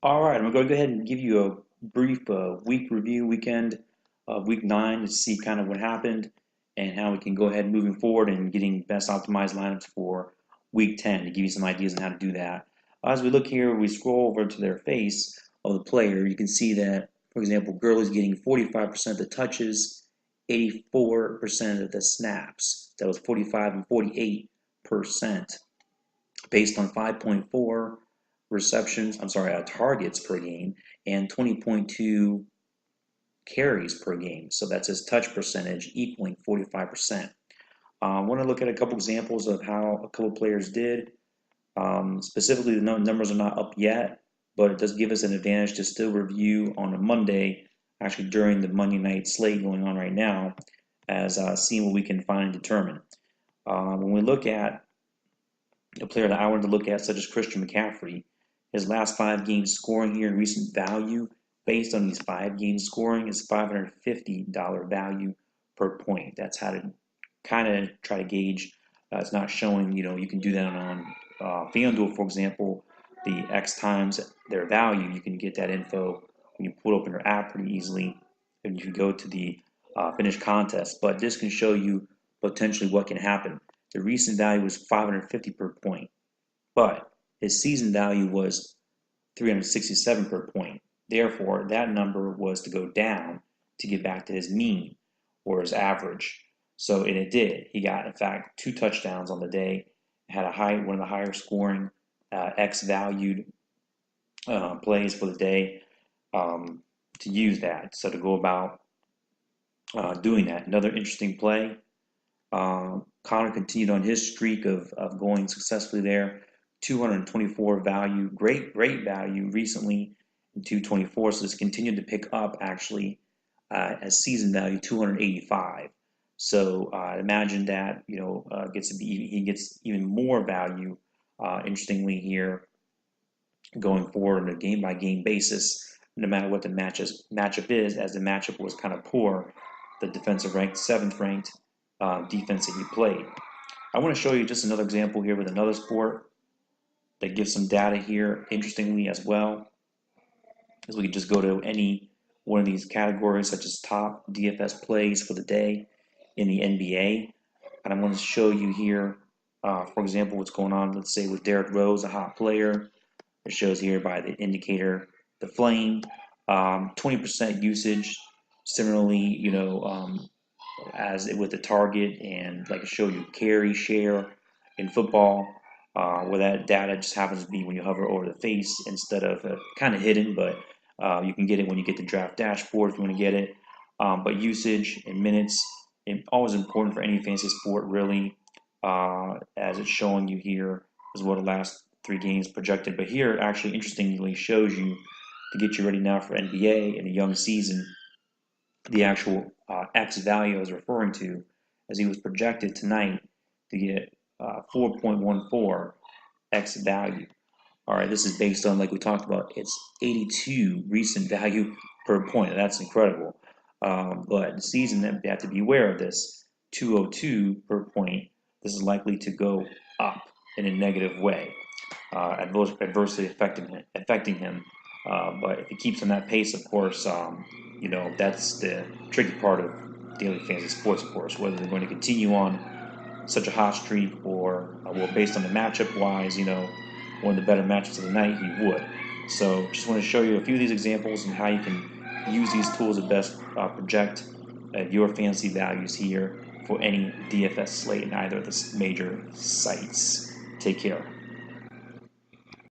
All right, I'm going to go ahead and give you a brief week review weekend of week 9 to see kind of what happened and how we can go ahead moving forward and getting best optimized lineups for week 10 to give you some ideas on how to do that. As we look here, we scroll over to their face of the player. You can see that, for example, Gurley's getting 45% of the touches, 84% of the snaps. That was 45 and 48% based on 5.4 targets per game and 20.2 carries per game. So that's his touch percentage equaling 45%. I want to look at a couple examples of how a couple players did. Specifically, the numbers are not up yet, but it does give us an advantage to still review on a Monday, actually during the Monday night slate going on right now, as seeing what we can find and determine. When we look at a player that I wanted to look at, such as Christian McCaffrey, his last 5 games scoring here in recent value based on these 5 games scoring is $550 value per point. That's how to kind of try to gauge. It's not showing, you can do that on FanDuel, for example, the X times their value. You can get that info when you pull it up in your app pretty easily and you go to the finish contest. But this can show you potentially what can happen. The recent value was 550 per point, but his season value was 367 per point. Therefore, that number was to go down to get back to his mean or his average. So, and it did. He got, in fact, 2 touchdowns on the day. Had one of the higher scoring X valued plays for the day to use that. So to go about doing that. Another interesting play. Connor continued on his streak of going successfully there. 224 value, great value recently in 224. So it's continued to pick up actually as season value 285. So imagine that he gets even more value. Interestingly here, going forward on a game by game basis, no matter what the matchup is, as the matchup was kind of poor, the defensive ranked 7th ranked defense that he played. I want to show you just another example here with another sport that gives some data here, interestingly as well, as we can just go to any one of these categories, such as top DFS plays for the day in the NBA. And I'm going to show you here, for example, what's going on, let's say, with Derrick Rose, a hot player. It shows here by the indicator, the flame, 20% usage. Similarly, as with the target, and like I showed you, carry share in football, where that data just happens to be when you hover over the face instead of kind of hidden, but you can get it when you get the draft dashboard if you want to get it. But usage in minutes, always important for any fantasy sport, really, as it's showing you here as well the last 3 games projected. But here, it actually interestingly shows you, to get you ready now for NBA in a young season, the actual X value I was referring to, as he was projected tonight to get 4.14 X value. All right, this is based on, like we talked about, it's 82 recent value per point. That's incredible. But the season, they have to be aware of this. 202 per point. This is likely to go up in a negative way, adversely affecting him. But if he keeps on that pace, of course, that's the tricky part of daily fantasy sports, of course, whether they're going to continue on such a hot streak or, based on the matchup wise, one of the better matchups of the night, he would. So just want to show you a few of these examples and how you can use these tools to best project your fantasy values here for any DFS slate in either of the major sites. Take care.